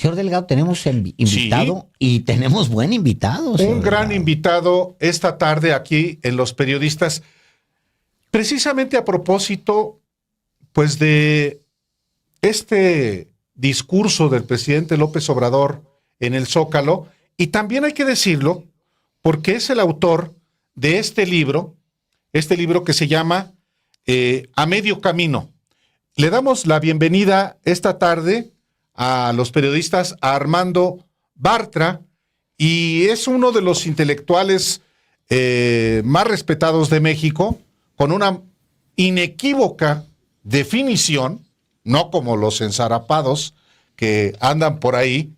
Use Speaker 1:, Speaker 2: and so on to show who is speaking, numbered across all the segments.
Speaker 1: Señor Delgado, tenemos invitado y tenemos buen invitado.
Speaker 2: Un gran
Speaker 1: Delgado.
Speaker 2: invitado esta tarde aquí en Los Periodistas, precisamente a propósito, pues, de este discurso del presidente López Obrador en el Zócalo, y también hay que decirlo, porque es el autor de este libro que se llama A Medio Camino. Le damos la bienvenida esta tarde a Los Periodistas a Armando Bartra, y es uno de los intelectuales más respetados de México, con una inequívoca definición, no como los ensarapados que andan por ahí,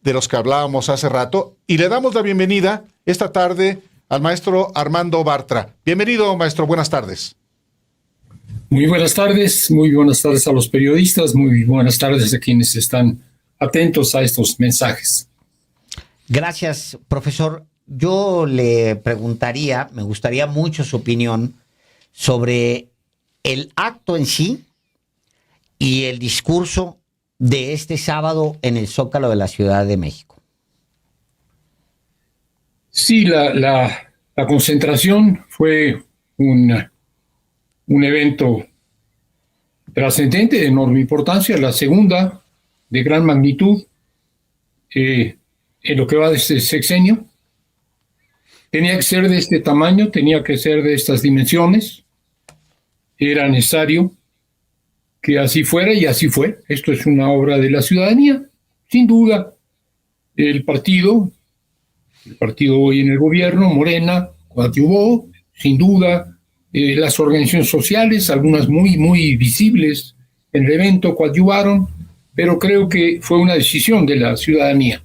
Speaker 2: de los que hablábamos hace rato, y le damos la bienvenida esta tarde al maestro Armando Bartra. Bienvenido, maestro, buenas tardes.
Speaker 3: Muy buenas tardes a los periodistas, muy buenas tardes a quienes están atentos a estos mensajes.
Speaker 1: Gracias, profesor. Yo le preguntaría, me gustaría mucho su opinión sobre el acto en sí y el discurso de este sábado en el Zócalo de la Ciudad de México.
Speaker 3: Sí, la concentración fue un evento trascendente, de enorme importancia, la segunda de gran magnitud en lo que va de este sexenio. Tenía que ser de este tamaño, tenía que ser de estas dimensiones. Era necesario que así fuera y así fue. Esto es una obra de la ciudadanía, sin duda. El partido hoy en el gobierno, Morena, coadyuvó, sin duda. Las organizaciones sociales, algunas muy visibles en el evento, coadyuvaron, pero creo que fue una decisión de la ciudadanía.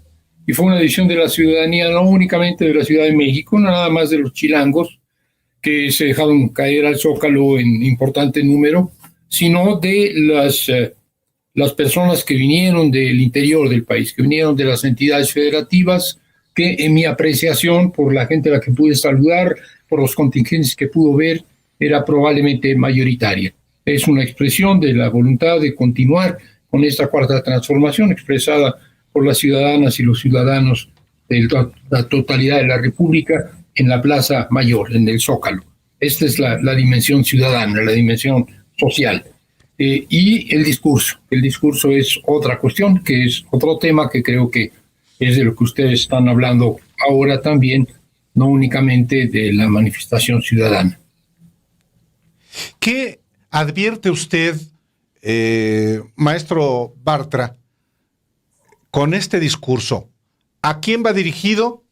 Speaker 3: Y fue una decisión de la ciudadanía, no únicamente de la Ciudad de México, no nada más de los chilangos, que se dejaron caer al Zócalo en importante número, sino de las personas que vinieron del interior del país, que vinieron de las entidades federativas, que en mi apreciación, por la gente a la que pude saludar, por los contingentes que pudo ver, era probablemente mayoritaria. Es una expresión de la voluntad de continuar con esta cuarta transformación expresada por las ciudadanas y los ciudadanos de la totalidad de la República en la Plaza Mayor, en el Zócalo. Esta es la dimensión ciudadana, la dimensión social. Y el discurso es otra cuestión, que es otro tema que creo que es de lo que ustedes están hablando ahora también, no únicamente de la manifestación ciudadana.
Speaker 2: ¿Qué advierte usted, maestro Bartra, con este discurso? ¿A quién va dirigido?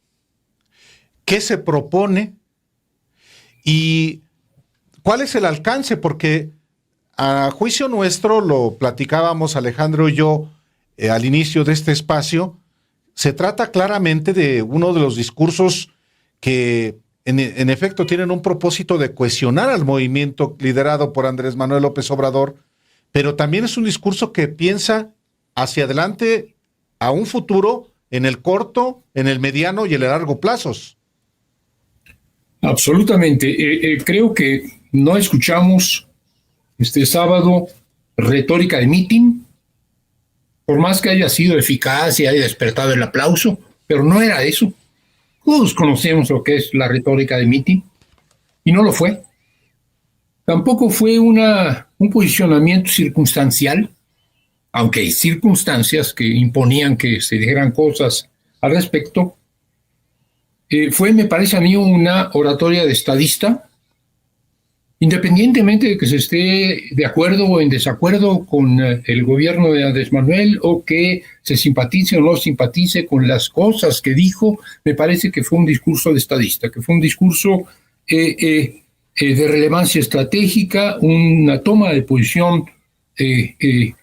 Speaker 2: ¿Qué se propone? ¿Y cuál es el alcance? Porque a juicio nuestro, lo platicábamos Alejandro y yo al inicio de este espacio, se trata claramente de uno de los discursos que en efecto tienen un propósito de cohesionar al movimiento liderado por Andrés Manuel López Obrador, pero también es un discurso que piensa hacia adelante a un futuro en el corto, en el mediano y en el largo plazos.
Speaker 3: Absolutamente. Creo que no escuchamos este sábado retórica de mitin, por más que haya sido eficaz y haya despertado el aplauso, pero no era eso. Todos conocemos lo que es la retórica de mitin y no lo fue. Tampoco fue un posicionamiento circunstancial, aunque hay circunstancias que imponían que se dijeran cosas al respecto. Fue, me parece a mí, una oratoria de estadista, independientemente de que se esté de acuerdo o en desacuerdo con el gobierno de Andrés Manuel, o que se simpatice o no simpatice con las cosas que dijo. Me parece que fue un discurso de estadista, que fue un discurso de relevancia estratégica, una toma de posición de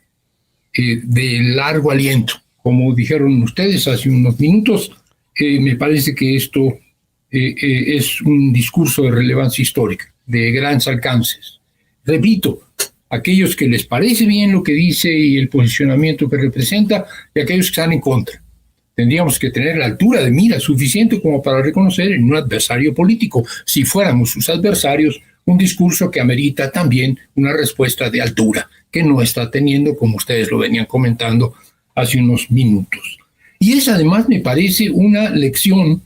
Speaker 3: largo aliento. Como dijeron ustedes hace unos minutos, me parece que esto es un discurso de relevancia histórica, de grandes alcances. Repito, aquellos que les parece bien lo que dice y el posicionamiento que representa, y aquellos que están en contra. Tendríamos que tener la altura de mira suficiente como para reconocer en un adversario político, si fuéramos sus adversarios, un discurso que amerita también una respuesta de altura, que no está teniendo, como ustedes lo venían comentando hace unos minutos. Y es además, me parece, una lección,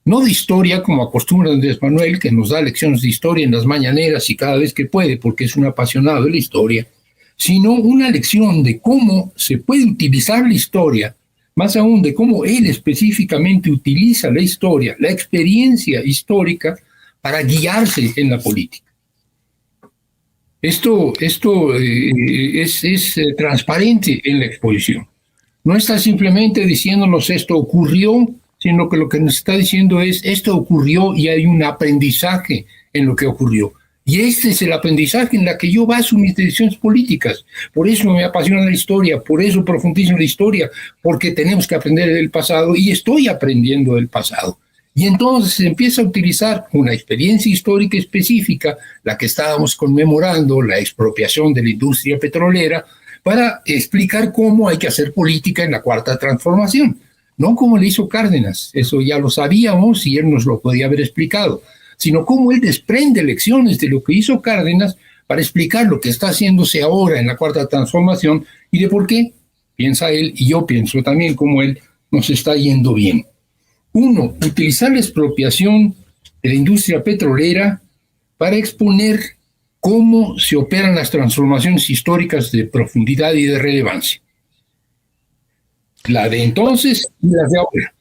Speaker 3: no de historia, como acostumbra Andrés Manuel, que nos da lecciones de historia en las mañaneras y cada vez que puede, porque es un apasionado de la historia, sino una lección de cómo se puede utilizar la historia, más aún de cómo él específicamente utiliza la historia, la experiencia histórica, para guiarse en la política. Esto es transparente en la exposición. No está simplemente diciéndonos esto ocurrió, sino que lo que nos está diciendo es esto ocurrió y hay un aprendizaje en lo que ocurrió. Y este es el aprendizaje en la que yo baso mis decisiones políticas. Por eso me apasiona la historia, por eso profundizo en la historia, porque tenemos que aprender del pasado y estoy aprendiendo del pasado. Y entonces se empieza a utilizar una experiencia histórica específica, la que estábamos conmemorando, la expropiación de la industria petrolera, para explicar cómo hay que hacer política en la Cuarta Transformación. No como le hizo Cárdenas, eso ya lo sabíamos y él nos lo podía haber explicado, sino cómo él desprende lecciones de lo que hizo Cárdenas para explicar lo que está haciéndose ahora en la Cuarta Transformación y de por qué, piensa él, y yo pienso también como él, nos está yendo bien. Uno, utilizar la expropiación de la industria petrolera para exponer cómo se operan las transformaciones históricas de profundidad y de relevancia. La de entonces y la de ahora.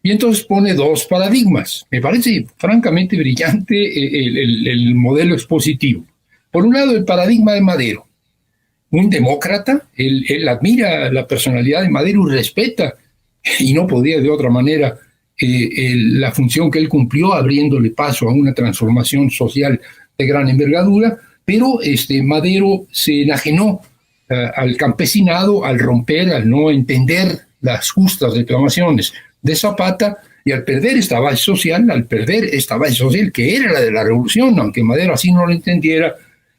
Speaker 3: Y entonces pone dos paradigmas. Me parece francamente brillante el modelo expositivo. Por un lado, el paradigma de Madero. Un demócrata, él admira la personalidad de Madero y respeta, y no podía de otra manera, la función que él cumplió, abriéndole paso a una transformación social de gran envergadura, pero Madero se enajenó al campesinado, al romper, al no entender las justas reclamaciones de Zapata, y al perder esta base social, que era la de la revolución, aunque Madero así no lo entendiera,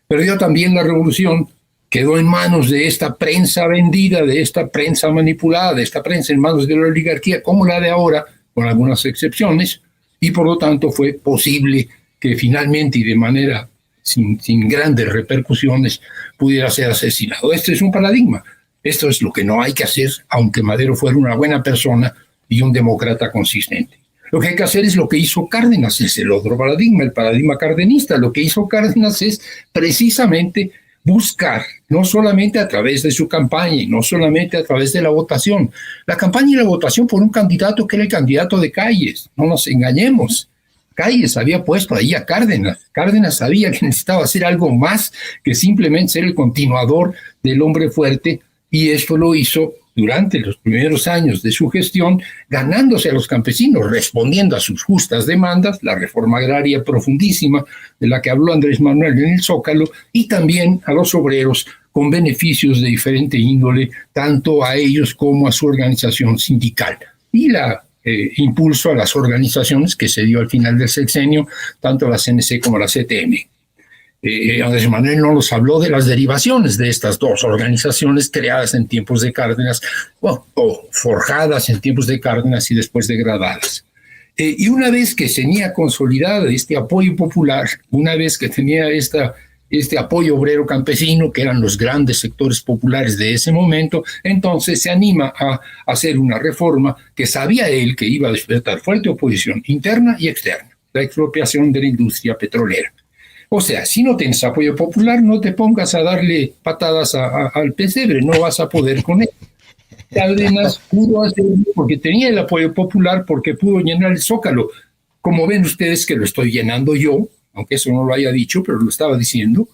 Speaker 3: perdió también la revolución, quedó en manos de esta prensa vendida, de esta prensa manipulada, de esta prensa en manos de la oligarquía, como la de ahora, con algunas excepciones, y por lo tanto fue posible que finalmente y de manera sin grandes repercusiones pudiera ser asesinado. Este es un paradigma. Esto es lo que no hay que hacer, aunque Madero fuera una buena persona y un demócrata consistente. Lo que hay que hacer es lo que hizo Cárdenas, es el otro paradigma, el paradigma cardenista. Lo que hizo Cárdenas es precisamente buscar, no solamente a través de su campaña y no solamente a través de la votación, la campaña y la votación por un candidato que era el candidato de Calles, no nos engañemos. Calles había puesto ahí a Cárdenas. Cárdenas sabía que necesitaba hacer algo más que simplemente ser el continuador del hombre fuerte, y esto lo hizo durante los primeros años de su gestión, ganándose a los campesinos, respondiendo a sus justas demandas, la reforma agraria profundísima de la que habló Andrés Manuel en el Zócalo, y también a los obreros con beneficios de diferente índole, tanto a ellos como a su organización sindical. Y la impulso a las organizaciones que se dio al final del sexenio, tanto la CNC como la CTM. Andrés Manuel no nos habló de las derivaciones de estas dos organizaciones creadas en tiempos de Cárdenas, o forjadas en tiempos de Cárdenas y después degradadas. Y una vez que tenía consolidado este apoyo popular, una vez que tenía este apoyo obrero campesino, que eran los grandes sectores populares de ese momento, entonces se anima a hacer una reforma que sabía él que iba a despertar fuerte oposición interna y externa, la expropiación de la industria petrolera. O sea, si no tienes apoyo popular, no te pongas a darle patadas al pesebre, no vas a poder con él. Cárdenas pudo hacerlo porque tenía el apoyo popular, porque pudo llenar el Zócalo. Como ven ustedes que lo estoy llenando yo, aunque eso no lo haya dicho, pero lo estaba diciendo,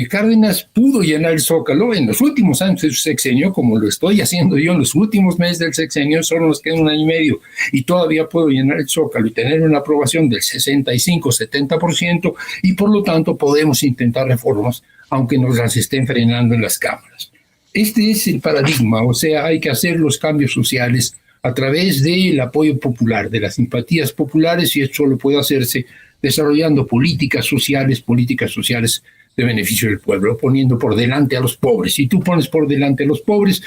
Speaker 3: Cárdenas pudo llenar el Zócalo en los últimos años de su sexenio, como lo estoy haciendo yo en los últimos meses del sexenio, solo nos queda 1 año y medio, y todavía puedo llenar el Zócalo y tener una aprobación del 65-70%, y por lo tanto podemos intentar reformas, aunque nos las estén frenando en las cámaras. Este es el paradigma, o sea, hay que hacer los cambios sociales a través del apoyo popular, de las simpatías populares, y esto solo puede hacerse desarrollando políticas sociales de beneficio del pueblo, poniendo por delante a los pobres. Si tú pones por delante a los pobres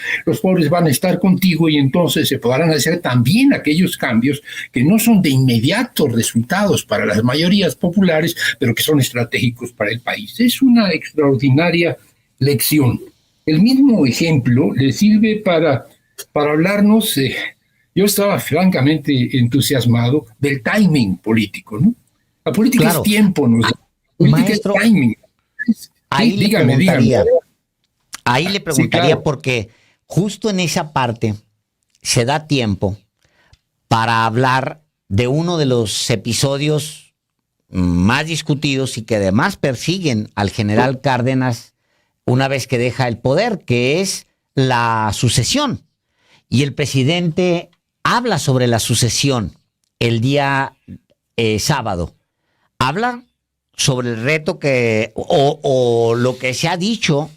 Speaker 3: van a estar contigo, y entonces se podrán hacer también aquellos cambios que no son de inmediatos resultados para las mayorías populares, pero que son estratégicos para el país. Es una extraordinaria lección. el mismo ejemplo le sirve para hablarnos. Yo estaba francamente entusiasmado del timing político, ¿no? La política es
Speaker 1: Claro.
Speaker 3: tiempo, ¿no? La política
Speaker 1: Maestro,
Speaker 3: es timing.
Speaker 1: ahí
Speaker 3: Sí,
Speaker 1: le
Speaker 3: dígame.
Speaker 1: preguntaría, ahí le
Speaker 3: Sí,
Speaker 1: preguntaría
Speaker 3: claro.
Speaker 1: porque justo en esa parte se da tiempo para hablar de uno de los episodios más discutidos y que además persiguen al general Cárdenas una vez que deja el poder, que es la sucesión. Y el presidente habla sobre la sucesión el día sábado. Habla sobre el reto o lo que se ha dicho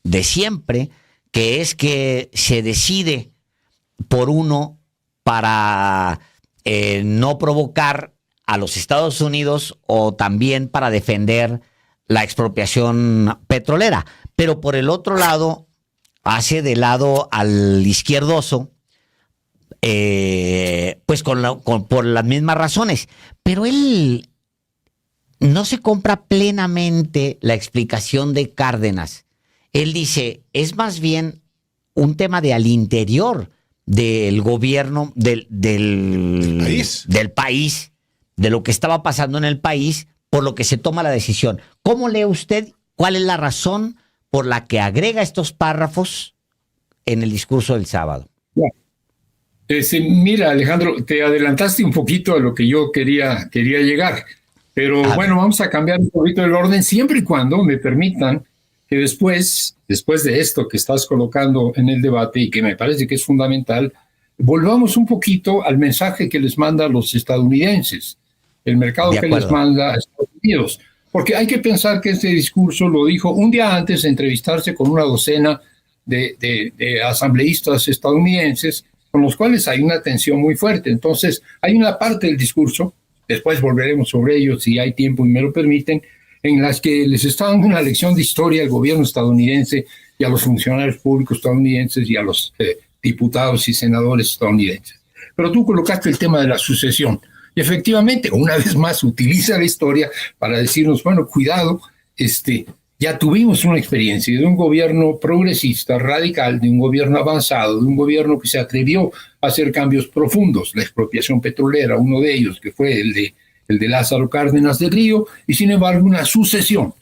Speaker 1: de siempre, que es que se decide por uno para no provocar a los Estados Unidos o también para defender la expropiación petrolera. Pero por el otro lado, hace de lado al izquierdoso, pues por las mismas razones. Pero él no se compra plenamente la explicación de Cárdenas. Él dice, es más bien un tema de al interior del gobierno, del país, de lo que estaba pasando en el país, por lo que se toma la decisión. ¿Cómo lee usted? ¿Cuál es la razón por la que agrega estos párrafos en el discurso del sábado?
Speaker 3: Mira, Alejandro, te adelantaste un poquito a lo que yo quería llegar, pero bueno, vamos a cambiar un poquito el orden siempre y cuando me permitan que después de esto que estás colocando en el debate y que me parece que es fundamental, volvamos un poquito al mensaje que les manda a los estadounidenses, el mercado que les manda a Estados Unidos. Porque hay que pensar que este discurso lo dijo un día antes de entrevistarse con una docena de asambleístas estadounidenses, con los cuales hay una tensión muy fuerte. Entonces, hay una parte del discurso, después volveremos sobre ello si hay tiempo y me lo permiten, en las que les está dando una lección de historia al gobierno estadounidense y a los funcionarios públicos estadounidenses y a los diputados y senadores estadounidenses. Pero tú colocaste el tema de la sucesión. Y efectivamente, una vez más, utiliza la historia para decirnos, bueno, cuidado, ya tuvimos una experiencia de un gobierno progresista, radical, de un gobierno avanzado, de un gobierno que se atrevió a hacer cambios profundos. La expropiación petrolera, uno de ellos, que fue el de Lázaro Cárdenas del Río, y sin embargo una sucesión,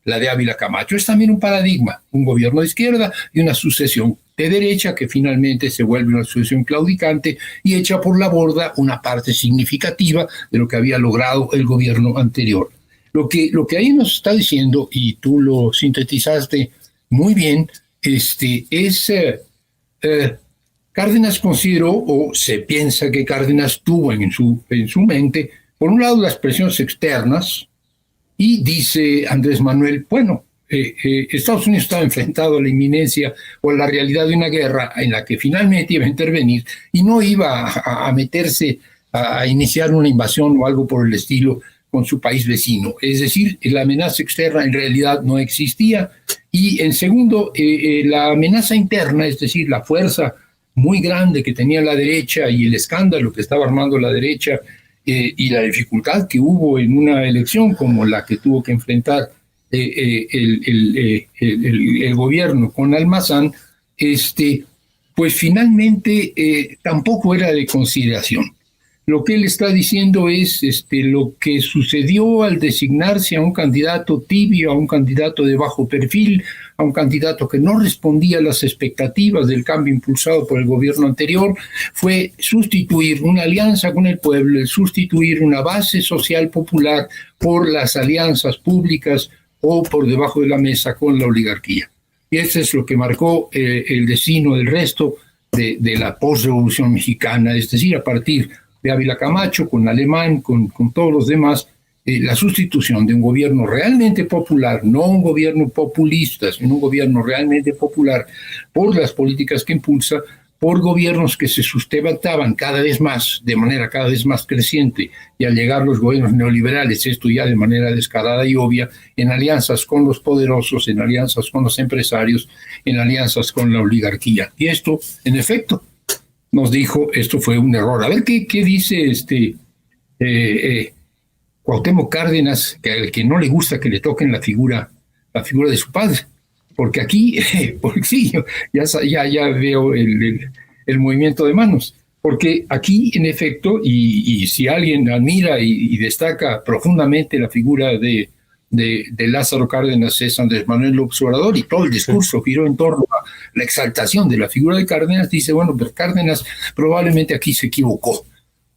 Speaker 3: la de Ávila Camacho. Es también un paradigma, un gobierno de izquierda y una sucesión de derecha que finalmente se vuelve una sucesión claudicante y echa por la borda una parte significativa de lo que había logrado el gobierno anterior. Lo que ahí nos está diciendo, y tú lo sintetizaste muy bien, Cárdenas consideró, o se piensa que Cárdenas tuvo en su mente, por un lado las presiones externas, y dice Andrés Manuel, bueno, Estados Unidos estaba enfrentado a la inminencia o a la realidad de una guerra en la que finalmente iba a intervenir y no iba a meterse a iniciar una invasión o algo por el estilo con su país vecino. Es decir, la amenaza externa en realidad no existía. Y en segundo, la amenaza interna, es decir, la fuerza muy grande que tenía la derecha y el escándalo que estaba armando la derecha y la dificultad que hubo en una elección como la que tuvo que enfrentar el gobierno con Almazán, pues finalmente tampoco era de consideración. Lo que él está diciendo es lo que sucedió al designarse a un candidato tibio, a un candidato de bajo perfil, a un candidato que no respondía a las expectativas del cambio impulsado por el gobierno anterior, fue sustituir una alianza con el pueblo, sustituir una base social popular por las alianzas públicas o por debajo de la mesa con la oligarquía. Y eso es lo que marcó el destino del resto de la postrevolución mexicana, es decir, a partir de Ávila Camacho, con Alemán, con todos los demás, la sustitución de un gobierno realmente popular, no un gobierno populista, sino un gobierno realmente popular por las políticas que impulsa, por gobiernos que se sustentaban cada vez más, de manera cada vez más creciente, y al llegar los gobiernos neoliberales, esto ya de manera descarada y obvia, en alianzas con los poderosos, en alianzas con los empresarios, en alianzas con la oligarquía. Y esto, en efecto, nos dijo, esto fue un error. A ver qué dice Cuauhtémoc Cárdenas, que no le gusta que le toquen la figura de su padre, porque aquí, porque sí, ya veo el movimiento de manos, porque aquí, en efecto, y si alguien admira y destaca profundamente la figura de Lázaro Cárdenas, es Andrés Manuel López Obrador, y todo el discurso giró en torno a la exaltación de la figura de Cárdenas. Dice, bueno, pero Cárdenas probablemente aquí se equivocó,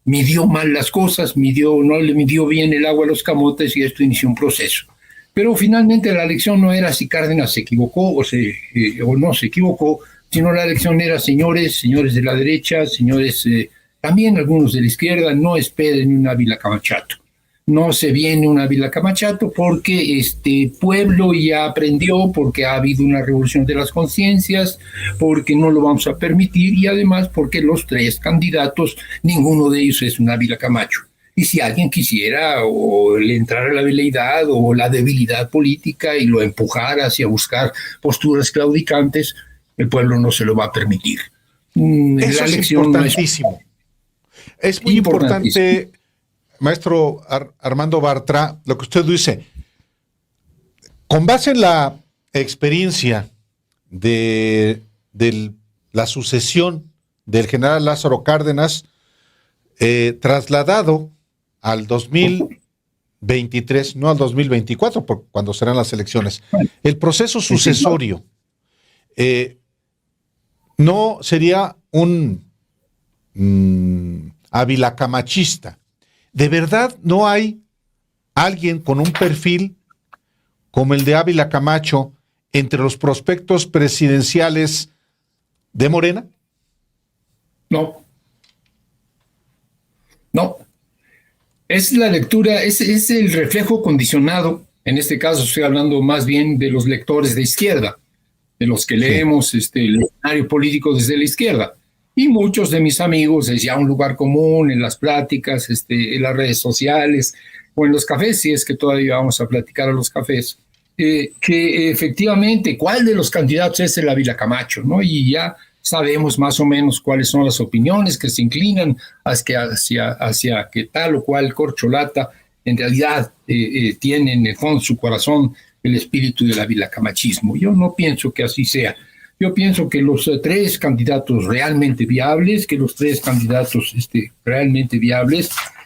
Speaker 3: midió mal las cosas, no le midió bien el agua a los camotes, y esto inició un proceso. Pero finalmente la elección no era si Cárdenas se equivocó o no se equivocó, sino la elección era, señores de la derecha, señores, también algunos de la izquierda, no esperen un Ávila Camachato. No se viene un Ávila Camachato porque este pueblo ya aprendió, porque ha habido una revolución de las conciencias, porque no lo vamos a permitir, y además porque los tres candidatos, ninguno de ellos es un Ávila Camacho. Y si alguien quisiera o le entrara la veleidad o la debilidad política y lo empujara hacia buscar posturas claudicantes, el pueblo no se lo va a permitir.
Speaker 2: Eso es importantísimo. Es muy importante, maestro Armando Bartra, lo que usted dice. Con base en la experiencia de la sucesión del general Lázaro Cárdenas, trasladado al 2023, no al 2024, cuando serán las elecciones, el proceso sucesorio no sería un Ávila Camachista. ¿De verdad no hay alguien con un perfil como el de Ávila Camacho entre los prospectos presidenciales de Morena?
Speaker 3: No. Es la lectura, es el reflejo condicionado. En este caso estoy hablando más bien de los lectores de izquierda, de los que leemos el escenario político desde la izquierda. Y muchos de mis amigos, es ya un lugar común en las pláticas, en las redes sociales o en los cafés, si es que todavía vamos a platicar a los cafés, que efectivamente, ¿cuál de los candidatos es el Ávila Camacho? ¿No? Y ya sabemos más o menos cuáles son las opiniones que se inclinan hacia que tal o cual corcholata en realidad tiene en el fondo de su corazón el espíritu del avilacamachismo. Yo no pienso que así sea. Yo pienso que los tres candidatos realmente viables,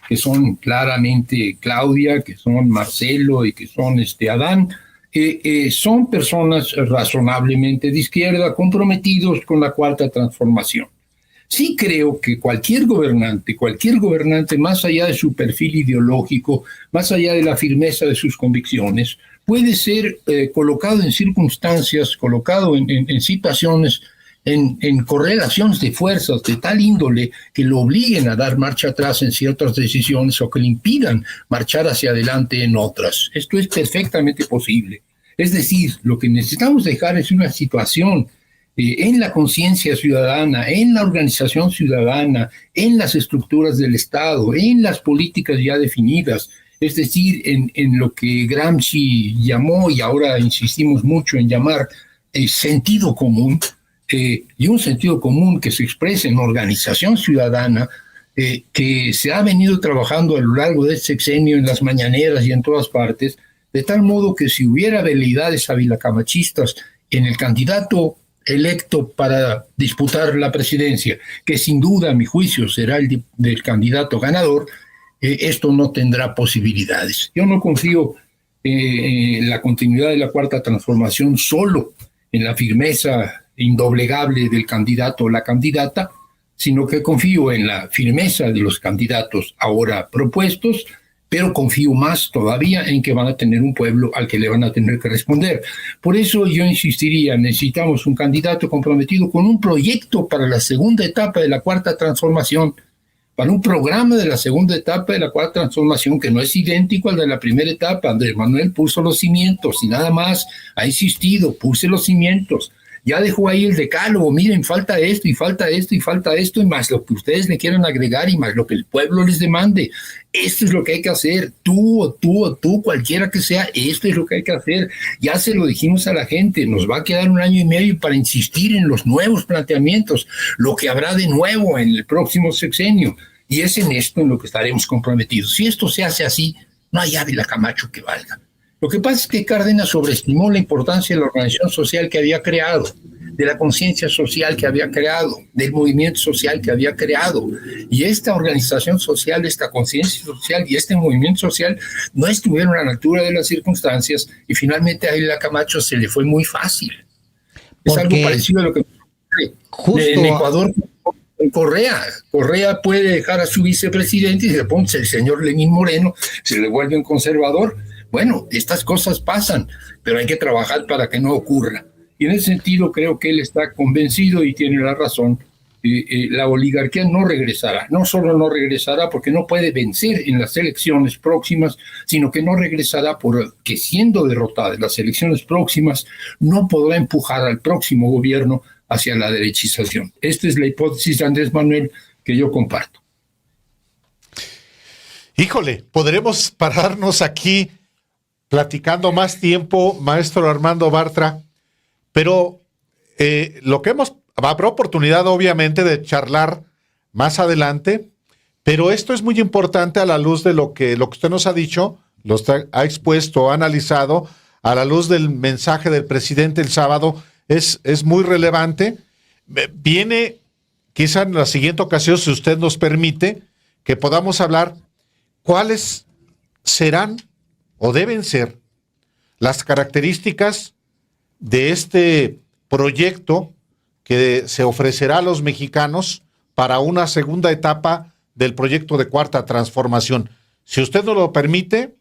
Speaker 3: que son claramente Claudia, que son Marcelo y que son Adán, son personas razonablemente de izquierda, comprometidos con la Cuarta Transformación. Sí creo que cualquier gobernante, más allá de su perfil ideológico, más allá de la firmeza de sus convicciones, puede ser colocado en circunstancias, colocado en situaciones, en correlaciones de fuerzas de tal índole que lo obliguen a dar marcha atrás en ciertas decisiones o que le impidan marchar hacia adelante en otras. Esto es perfectamente posible. Es decir, lo que necesitamos dejar es una situación en la conciencia ciudadana, en la organización ciudadana, en las estructuras del Estado, en las políticas ya definidas, es decir, en lo que Gramsci llamó, y ahora insistimos mucho en llamar, sentido común, y un sentido común que se expresa en organización ciudadana, que se ha venido trabajando a lo largo de este sexenio en las mañaneras y en todas partes, de tal modo que si hubiera veleidades avilacamachistas en el candidato electo para disputar la presidencia, que sin duda, a mi juicio, será el del candidato ganador, esto no tendrá posibilidades. Yo no confío en la continuidad de la Cuarta Transformación solo en la firmeza indoblegable del candidato o la candidata, sino que confío en la firmeza de los candidatos ahora propuestos, pero confío más todavía en que van a tener un pueblo al que le van a tener que responder. Por eso yo insistiría, necesitamos un candidato comprometido con un proyecto para la segunda etapa de la Cuarta Transformación, para un programa de la segunda etapa de la Cuarta Transformación que no es idéntico al de la primera etapa. Andrés Manuel puso los cimientos y nada más, ha insistido, puse los cimientos. Ya dejó ahí el decálogo, miren, falta esto y falta esto y falta esto, y más lo que ustedes le quieran agregar y más lo que el pueblo les demande. Esto es lo que hay que hacer, tú, cualquiera que sea, esto es lo que hay que hacer. Ya se lo dijimos a la gente, nos va a quedar 1 año y medio para insistir en los nuevos planteamientos, lo que habrá de nuevo en el próximo sexenio, y es en esto en lo que estaremos comprometidos. Si esto se hace así, no hay Ávila Camacho que valga. Lo que pasa es que Cárdenas sobreestimó la importancia de la organización social que había creado, de la conciencia social que había creado, del movimiento social que había creado. Y esta organización social, esta conciencia social y este movimiento social no estuvieron a la altura de las circunstancias y finalmente a Ávila Camacho se le fue muy fácil. Es algo parecido a lo que
Speaker 1: justo
Speaker 3: en Ecuador. Correa puede dejar a su vicepresidente y se pone el señor Lenín Moreno, se le vuelve un conservador. Bueno, estas cosas pasan, pero hay que trabajar para que no ocurra. Y en ese sentido creo que él está convencido y tiene la razón. La oligarquía no regresará. No solo no regresará porque no puede vencer en las elecciones próximas, sino que no regresará porque siendo derrotada en las elecciones próximas no podrá empujar al próximo gobierno hacia la derechización. Esta es la hipótesis de Andrés Manuel que yo comparto.
Speaker 2: Híjole, podremos pararnos aquí platicando más tiempo, maestro Armando Bartra, pero lo que habrá oportunidad obviamente de charlar más adelante, pero esto es muy importante a la luz de lo que usted nos ha dicho, ha expuesto, ha analizado, a la luz del mensaje del presidente el sábado, es muy relevante. Viene, quizá en la siguiente ocasión, si usted nos permite, que podamos hablar cuáles serán o deben ser las características de este proyecto que se ofrecerá a los mexicanos para una segunda etapa del proyecto de Cuarta Transformación. Si usted nos lo permite,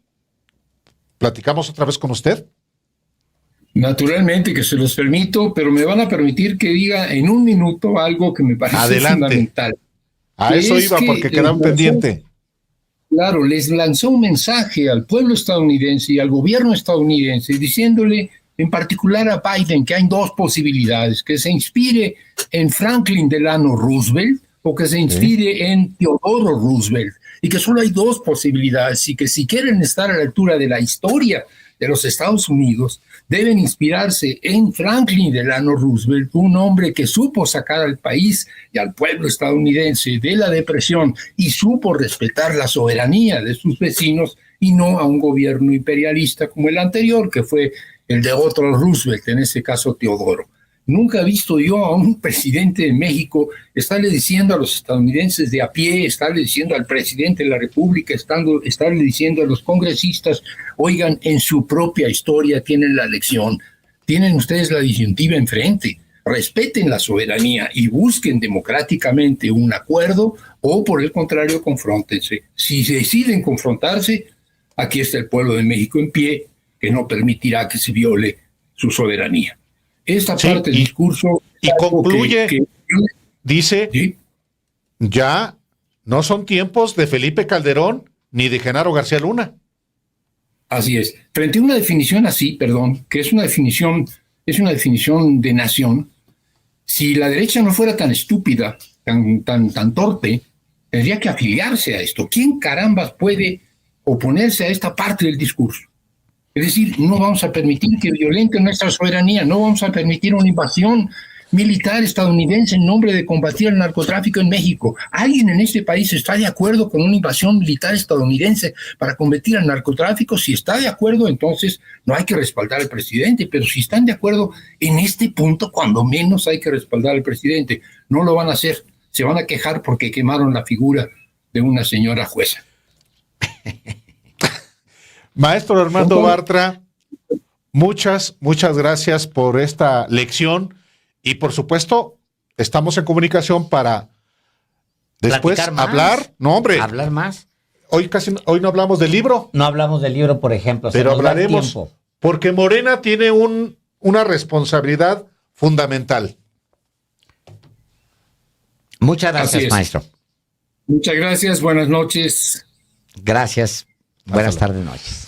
Speaker 2: platicamos otra vez con usted.
Speaker 3: Naturalmente que se los permito, pero me van a permitir que diga en un minuto algo que me parece fundamental.
Speaker 2: A eso iba porque quedaron pendiente.
Speaker 3: Claro, les lanzó un mensaje al pueblo estadounidense y al gobierno estadounidense diciéndole en particular a Biden que hay dos posibilidades, que se inspire en Franklin Delano Roosevelt o que se inspire en Theodore Roosevelt, y que solo hay dos posibilidades y que si quieren estar a la altura de la historia de los Estados Unidos, deben inspirarse en Franklin Delano Roosevelt, un hombre que supo sacar al país y al pueblo estadounidense de la depresión y supo respetar la soberanía de sus vecinos y no a un gobierno imperialista como el anterior, que fue el de otro Roosevelt, en este caso Teodoro. Nunca he visto yo a un presidente de México estarle diciendo a los estadounidenses de a pie, estarle diciendo al presidente de la República, estarle diciendo a los congresistas, oigan, en su propia historia tienen la lección, tienen ustedes la disyuntiva enfrente, respeten la soberanía y busquen democráticamente un acuerdo o por el contrario confróntense. Si deciden confrontarse, aquí está el pueblo de México en pie, que no permitirá que se viole su soberanía. Esta parte del discurso...
Speaker 2: Y concluye, dice, ¿sí? Ya no son tiempos de Felipe Calderón ni de Genaro García Luna.
Speaker 3: Así es. Frente a una definición así, que es una definición de nación, si la derecha no fuera tan estúpida, tan torpe, tendría que afiliarse a esto. ¿Quién carambas puede oponerse a esta parte del discurso? Es decir, no vamos a permitir que violenten nuestra soberanía, no vamos a permitir una invasión militar estadounidense en nombre de combatir el narcotráfico en México. ¿Alguien en este país está de acuerdo con una invasión militar estadounidense para combatir el narcotráfico? Si está de acuerdo, entonces no hay que respaldar al presidente, pero si están de acuerdo en este punto, cuando menos hay que respaldar al presidente. No lo van a hacer, se van a quejar porque quemaron la figura de una señora jueza.
Speaker 2: Maestro Armando Bartra, muchas gracias por esta lección y por supuesto estamos en comunicación para después hablar. No, hombre.
Speaker 1: Hablar más.
Speaker 2: Hoy no hablamos del libro.
Speaker 1: No hablamos del libro, por ejemplo.
Speaker 2: Pero hablaremos porque Morena tiene una responsabilidad fundamental.
Speaker 1: Muchas gracias, maestro.
Speaker 3: Muchas gracias, buenas noches.
Speaker 1: Gracias, buenas tardes, noches.